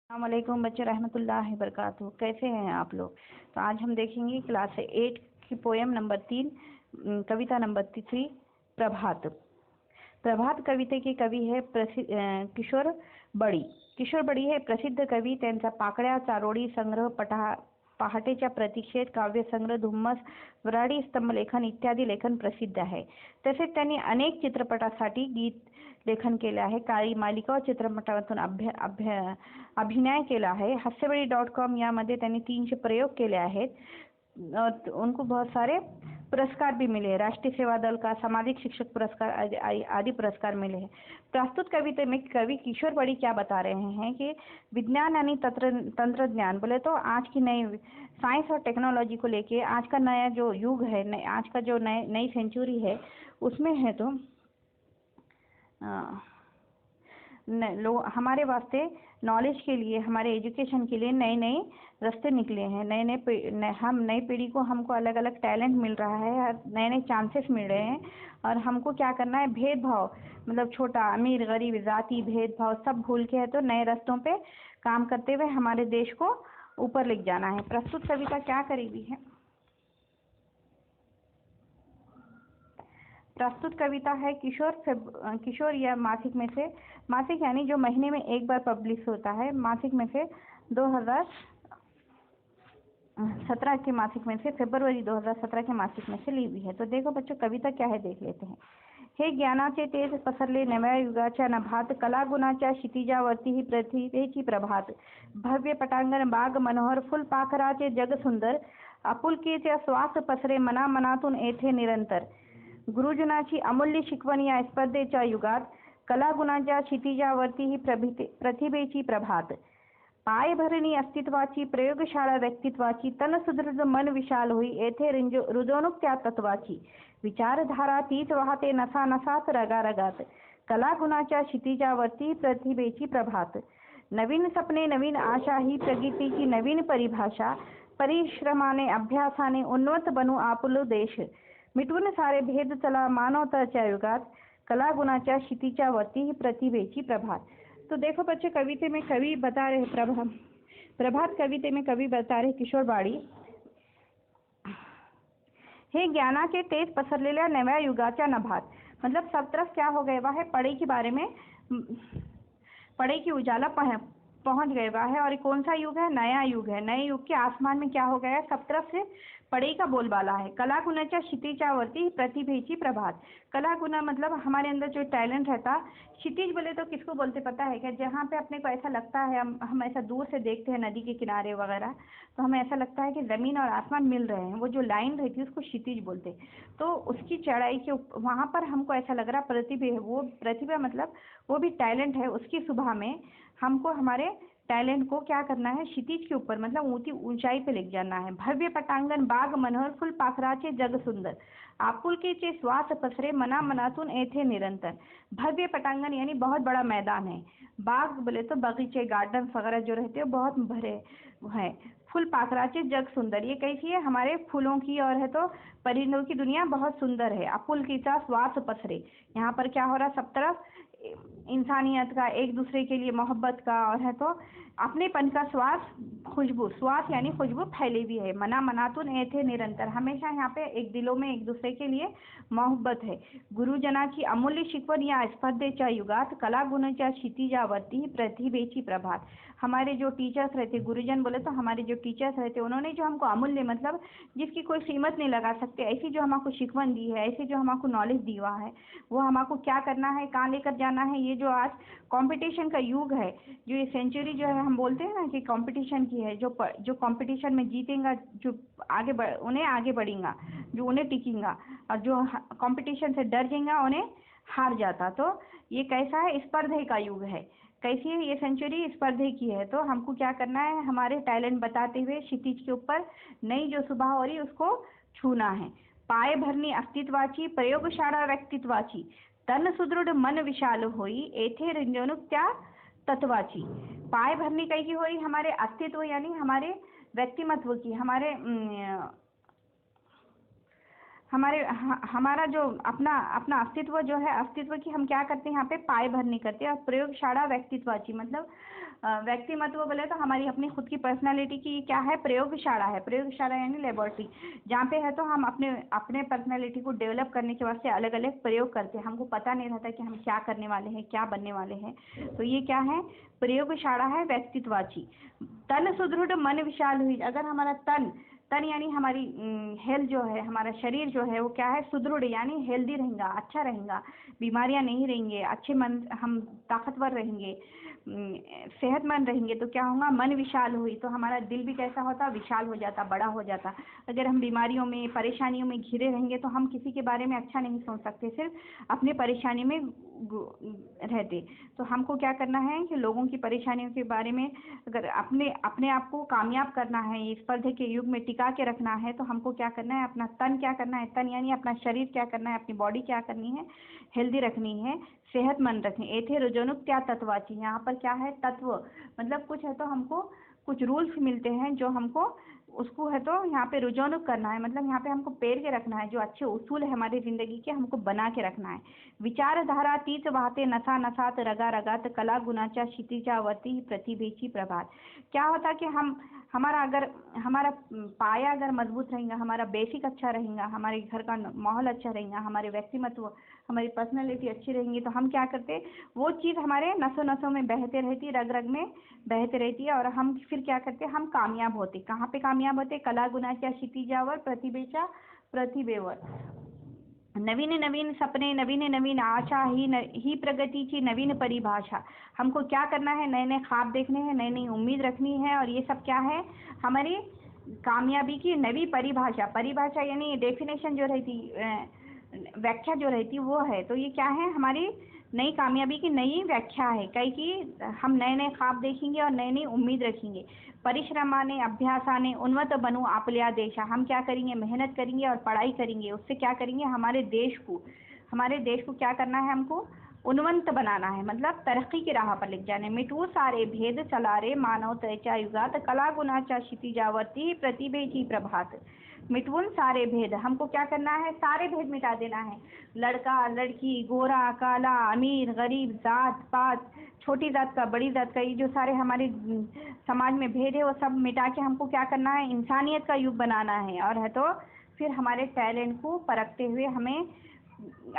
अस्सलामुअलैकुम बच्चे रहमतुल्लाहि बरकातहू। कैसे हैं आप लोग? तो आज हम देखेंगे क्लास 8 की पोएम नंबर 3, कविता नंबर 3, प्रभात। प्रभात कविते के कवि है किशोर बड़ी। किशोर बड़ी हे प्रसिद्ध कवी. त्यांचा पाकळ्या, चारोळी संग्रह, पहाटेच्या प्रतीक्षेत, काव्यसंग्रह, धुम्मस, वऱ्हाडी स्तंभलेखन इत्यादी लेखन प्रसिद्ध आहे. तसेच त्यांनी अनेक चित्रपटासाठी गीत लेखन केले आहे. काळी मालिका व चित्रपटातून अभिनय केला है. हास्यबेड़ी.com यामध्ये त्यांनी 300 प्रयोग केले आहेत. उनको बहुत सारे पुरस्कार भी मिले हैं. राष्ट्रीय सेवा दल का, सामाजिक शिक्षक पुरस्कार आदि पुरस्कार मिले हैं. प्रस्तुत कविता में कवि किशोर बड़ी क्या बता रहे हैं कि विज्ञान यानी तंत्रज्ञान बोले तो आज की नई साइंस और टेक्नोलॉजी को लेके आज का नया जो युग है, आज का जो नई सेंचुरी है उसमें है तो हमारे वास्ते नॉलेज के लिए, हमारे एजुकेशन के लिए नए नए रास्ते निकले हैं. हम नई पीढ़ी को हमको अलग अलग टैलेंट मिल रहा है, नए नए चांसेस मिल रहे हैं. और हमको क्या करना है, भेदभाव मतलब छोटा अमीर गरीब जाति भेदभाव सब भूल के है तो नए रास्तों पे काम करते हुए हमारे देश को ऊपर ले जाना है. प्रस्तुत कविता क्या करीबी है? प्रस्तुत कविता है किशोर या मासिक में से, मासिक यानी जो महीने में एक बार पब्लिश होता है, मासिक में से 2017 के मासिक में से, फरवरी 2017 के मासिक में से ली हुई है. तो देखो बच्चों कविता क्या है देख लेते हैं. हे ज्ञानाचे तेज पसरले नव्या युगाच्या नभात, कलागुणाच्या क्षितिजावरती ही प्रतिभेची प्रभात. भव्य पटांगण बाग मनोहर, फुलपाखराचे जग सुंदर, आपुलकीचे श्वास पसरे मनामनातून येथे निरंतर. गुरुजनाची अमूल्य शिकवण या स्पर्धेच्या युगात, कलागुणाच्या क्षितिजावरती ही प्रतिभेची प्रभात. पायभरणी अस्तित्वाची, प्रयोगशाळा व्यक्तित्वाची, तन सुदृढ मन विशाल होई येथे रुजवणूक त्या तत्वाची. विचारधारा तीच वाहते नसा नसात रगारगात, कलागुणाच्या क्षितिजावरती प्रतिभेची प्रभात. नवीन सपने नवीन आशा ही प्रगतीची नवीन परिभाषा, परिश्रमाने अभ्यासाने उन्नत बनू आपलो देश. मिटवून सारे भेद चला मानवताच्या युगात, कलागुणाच्या क्षितिजावरती ही प्रतिभेची प्रभात. तो देखो बच्चे कविते में कवि बता रहे प्रभात कविते में कवि बता रहे किशोर बाड़ी, हे ज्ञानाचे तेज पसरलेल्या नव्या युगाच्या नभात. मतलब सब तरफ क्या हो गया है, पढ़ाई के बारे में, पढ़ाई की उजाला पहुंच गया है. और कौन सा युग है? नया युग है. नए युग के आसमान में क्या हो गया है, सब तरफ से पढ़ाई का बोलबाला है. कलागुणाच्या क्षितिजावरती प्रतिभेची प्रभात. कलागुणा मतलब हमारे अंदर जो टैलेंट रहता. क्षितिज बोले तो किसको बोलते पता है क्या? जहाँ पे अपने को ऐसा लगता है, हम ऐसा दूर से देखते हैं नदी के किनारे वगैरह, तो हमें ऐसा लगता है कि ज़मीन और आसमान मिल रहे हैं. वो जो लाइन रहती है उसको क्षितिज बोलते. तो उसकी चढ़ाई के वहाँ पर हमको ऐसा लग रहा प्रतिभा है. वो प्रतिभा मतलब वो भी टैलेंट है. उसकी सुबह में हमको हमारे टैलेंट को क्या करना है, क्षितिज के ऊपर मतलब ऊंचाई पे लेके जाना है. भव्य पटांगण बाग मनोहर, फुल पाखराचे जग सुंदर, आपुलकीचे श्वास पसरे मनामनातून येथे निरंतर. भव्य पटांगण यानी बहुत बड़ा मैदान है. बाग बोले तो बगीचे, गार्डन वगैरह जो रहते हैं बहुत भरे हैं. फुल पाखराचे जग सुंदर, ये कैसी है, हमारे फूलों की और है तो परिंदों की दुनिया बहुत सुंदर है. आपुलकीचा श्वास पसरे, यहाँ पर क्या हो रहा, सब तरफ इंसानियत का, एक दूसरे के लिए मोहब्बत का और है तो अपनेपन का श्वास यानी खुशबू फैली हुई है. मनातून येथे निरंतर, हमेशा यहाँ पे एक दिलों में एक दूसरे के लिए मोहब्बत है. गुरुजनाची अमूल्य शिकवण या स्पर्धेच्या युगात, कलागुणाच्या क्षितिजावरती प्रतिभेची प्रभात. हमारे जो टीचर्स रहते, गुरुजन बोले तो हमारे जो टीचर्स रहते, उन्होंने जो हमको अमूल्य मतलब जिसकी कोई कीमत नहीं लगा सकते, ऐसी जो हमको शिकवण दी है, ऐसी जो हमको नॉलेज दी हुआ है, वो हमको क्या करना है, कहाँ लेकर जाना है. ये जो आज कंपटीशन का युग है, जो ये सेंचुरी जो है हम बोलते हैं ना कि कंपटीशन की है, जो कंपटीशन में जीतेगा, जो उन्हें आगे बढ़ेगा, जो उन्हें टिकेगा, और जो कंपटीशन से डर जाएगा उन्हें हार जाता. तो ये कैसा है, स्पर्धे का युग है. कैसी है ये सेंचुरी, स्पर्धे की है. तो हमको क्या करना है, हमारे टैलेंट बताते हुए क्षितिज के ऊपर नई जो सुबह हो रही उसको छूना है. पाय भरणी अस्तित्वाची, प्रयोगशाळा व्यक्तित्वाची, तन सुदृढ मन विशाल होई येथे रुजवणूक त्या तत्वाची. पाय भरनी कहीं की होई, हमारे अस्तित्व यानी हमारे व्यक्तिमत्व की, हमारा जो अपना अस्तित्व जो है, अस्तित्व की हम क्या करते हैं यहाँ पे पाय भरनी करते हैं. और प्रयोगशाला व्यक्तित्वाची मतलब व्यक्तिमत्व बोले तो हमारी अपनी खुद की पर्सनालिटी की क्या है, प्रयोगशाला है। प्रयोगशाला यानी लेबोरेटरी, जहाँ पे है तो हम अपने अपने पर्सनालिटी को डेवलप करने के वास्ते अलग अलग प्रयोग करते हैं। हमको पता नहीं रहता कि हम क्या करने वाले हैं, क्या बनने वाले हैं। तो ये क्या है, प्रयोगशाला है व्यक्तित्वाची। तन सुदृढ़ मन विशाल हुई, अगर हमारा तन तन यानी हमारी हेल्थ जो है, हमारा शरीर जो है वो क्या है, सुदृढ़ यानी हेल्दी रहेगा, अच्छा रहेगा, बीमारियां नहीं रहेंगे, अच्छे मन, हम ताकतवर रहेंगे, सेहतमंद रहेंगे। तो क्या होगा, मन विशाल हुई, तो हमारा दिल भी कैसा होता, विशाल हो जाता, बड़ा हो जाता। अगर हम बीमारियों में, परेशानियों में घिरे रहेंगे तो हम किसी के बारे में अच्छा नहीं सोच सकते, सिर्फ अपनी परेशानी में रहते। तो हमको क्या करना है कि लोगों की परेशानियों के बारे में, अगर अपने अपने आप को कामयाब करना है, इस स्पर्धा के युग में टिका के रखना है, तो हमको क्या करना है, अपना तन क्या करना है, तन यानी अपना शरीर क्या करना है, अपनी बॉडी क्या करनी है, हेल्दी रखनी है, सेहतमंद रखनी। एथे रुजनुक क्या तत्वाची, यहाँ पर क्या है, तत्व मतलब कुछ है तो हमको कुछ रूल्स मिलते हैं जो हमको उसको है तो यहाँ पे रुजौनुक करना है, मतलब यहाँ पे हमको पेर के रखना है, जो अच्छे उसूल है हमारी जिंदगी के, हमको बना के रखना है। विचारधारा तीत वाहते नसा नसात रगा रगात कला गुणाचा क्षितिजावती प्रतिभेची प्रभात। क्या होता कि हम हमारा पाया अगर मजबूत रहेगा, हमारा बेसिक अच्छा रहेगा, हमारे घर का माहौल अच्छा रहेगा, हमारे व्यक्तिमत्व, हमारी पर्सनैलिटी अच्छी रहेंगी, तो हम क्या करते, वो चीज़ हमारे नसों नसों में बहते रहती, रग रग में बहते रहती है, और हम फिर क्या करते, हम कामयाब होते। कहाँ पे कामयाब होते, कला गुणाच्या क्षितिजावर प्रतिभेच्या प्रतिभेवर। नवीन नवीन सपने, नवीन नवीन आशा ही प्रगति की नवीन परिभाषा। हमको क्या करना है, नए नए ख्वाब देखने हैं, नई नई उम्मीद रखनी है, और ये सब क्या है, हमारी कामयाबी की नवी परिभाषा। परिभाषा यानी डेफिनेशन जो रहती, व्याख्या जो रहती वो है। तो ये क्या है, हमारी नई कामयाबी की नई व्याख्या है, कई कि हम नए नए ख्वाब देखेंगे और नई नई उम्मीद रखेंगे। परिश्रमाने अभ्यासाने उन्नत बनू आपल्या देशा। हम क्या करेंगे, मेहनत करेंगे और पढ़ाई करेंगे, उससे क्या करेंगे, हमारे देश को क्या करना है, हमको उन्नत बनाना है, मतलब तरक्की की राह पर ले जाने। मिटवू सारे भेद चलारे मानवतेच्या युगात कला गुणाच्या क्षितिजावरती प्रतिभेची प्रभात। मिटवून सारे भेद, हमको क्या करना है, सारे भेद मिटा देना है। लड़का लड़की, गोरा काला, अमीर गरीब, जात पात, छोटी जात का बड़ी जात का, ये जो सारे हमारे समाज में भेद है वो सब मिटा के हमको क्या करना है, इंसानियत का युग बनाना है। और है तो फिर हमारे टैलेंट को परखते हुए हमें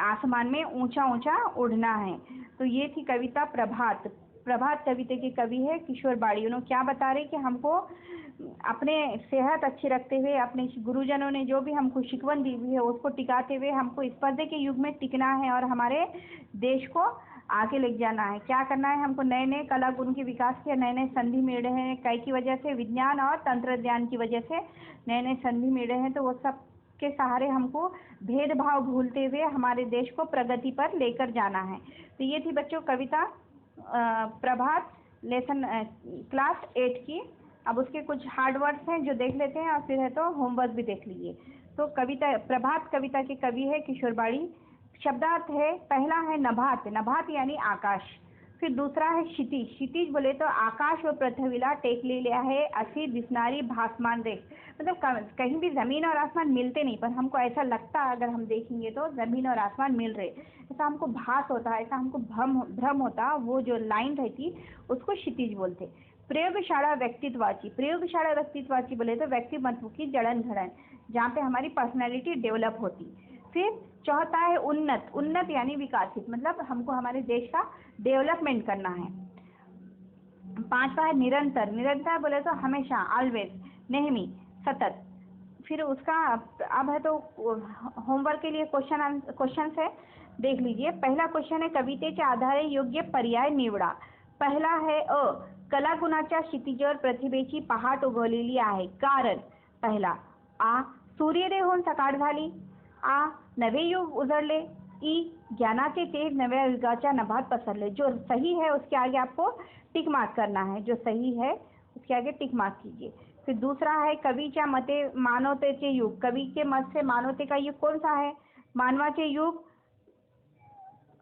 आसमान में ऊंचा ऊंचा उड़ना है। तो ये थी कविता प्रभात। प्रभात कविता के कवि है किशोर बाड़ी। उन्होंने क्या बता रहे कि हमको अपने सेहत अच्छी रखते हुए, अपने गुरुजनों ने जो भी हमको शिकवन दी हुई है उसको टिकाते हुए हमको स्पर्धा के युग में टिकना है और हमारे देश को आगे ले जाना है। क्या करना है, हमको नए नए कला गुण के विकास के नए नए संधि मिल रहे हैं, कई की वजह से, विज्ञान और तंत्रज्ञान की वजह से नए नए संधि मिल रहे हैं। तो वो सब के सहारे हमको भेदभाव भूलते हुए हमारे देश को प्रगति पर लेकर जाना है। तो ये थी बच्चों कविता प्रभात लेसन क्लास 8 की। अब उसके कुछ हार्ड वर्ड्स हैं जो देख लेते हैं और फिर है तो होमवर्क भी देख लीजिए। तो कविता प्रभात कविता के कवि है किशोर बाड़ी। शब्दार्थ है, पहला है नभात, नभात यानी आकाश। फिर दूसरा है क्षितिज, क्षितिज बोले तो आकाश व पृथ्वीला टेकलेले आहे अशी दिसणारी भासमान रेख। मतलब कहीं भी जमीन और आसमान मिलते नहीं, पर हमको ऐसा लगता है अगर हम देखेंगे तो जमीन और आसमान मिल रहे, ऐसा हमको भास होता है, ऐसा हमको भ्रम होता, वो जो लाइन रहती उसको क्षितिज बोलते। प्रयोगशाला व्यक्तित्वाची, प्रयोगशाला व्यक्तित्वाची बोले तो व्यक्तिमत्व की जड़न घड़न, जहाँ पे हमारी पर्सनैलिटी डेवलप होती। फिर चौथा है उन्नत, उन्नत यानी विकासित, मतलब हमको हमारे देश का डेवलपमेंट करना है। पांचवा है निरंतर, निरंतर बोले तो हमेशा, ऑलवेज, नेहमी, सतत। फिर उसका अब है तो होमवर्क के लिए क्वेश्चन है, देख लीजिए। पहला क्वेश्चन है कवितेच्या आधारे योग्य पर्याय निवडा। पहला है कला गुणाच्या क्षितिजावर प्रतिभेची पहाट उगवलेली आहे, कारण पहला आ सूर्योदय होऊन सकाळ झाली, आ नवे युग उजळले, ई ज्ञानाचे तेज नव्या युगाच्या नभात पसरले। जो सही है उसके आगे आपको टिक मार्क करना है, जो सही है उसके आगे टिक मार्क कीजिए। फिर दूसरा है कवीच्या मते मानवतेचे युग, कवि के मत से मानवते का युग कौन सा है, मानवाचे युग,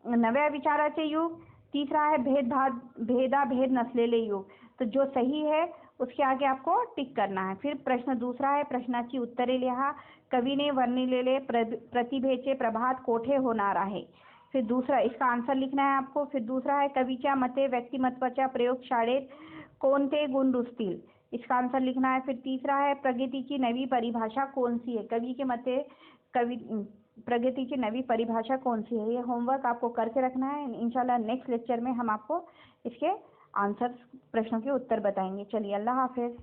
नव्या विचाराचे युग। तीसरा है भेद नसलेले युग। तो जो सही है उसके आगे आपको टिक करना है। फिर प्रश्न दूसरा है, प्रश्नाची उत्तरे लिहा। कवीने वर्णिलेले प्रतिभेचे प्रभात कोठे होणार आहे। फिर दूसरा इसका आंसर लिखना है आपको। फिर दूसरा है कवीच्या मते व्यक्तिमत्वाच्या प्रयोगशाळेत कोणते गुण रुजतील, इसका आंसर लिखना है। फिर तीसरा है प्रगति नवी परिभाषा कौन सी है, कवि के मते कवि प्रगति की नवी परिभाषा कौन सी है। ये होमवर्क आपको करके रखना है। इंशाल्लाह नेक्स्ट लेक्चर में हम आपको इसके आंसर प्रश्नों के उत्तर बताएंगे। चलिए, अल्लाह हाफिज।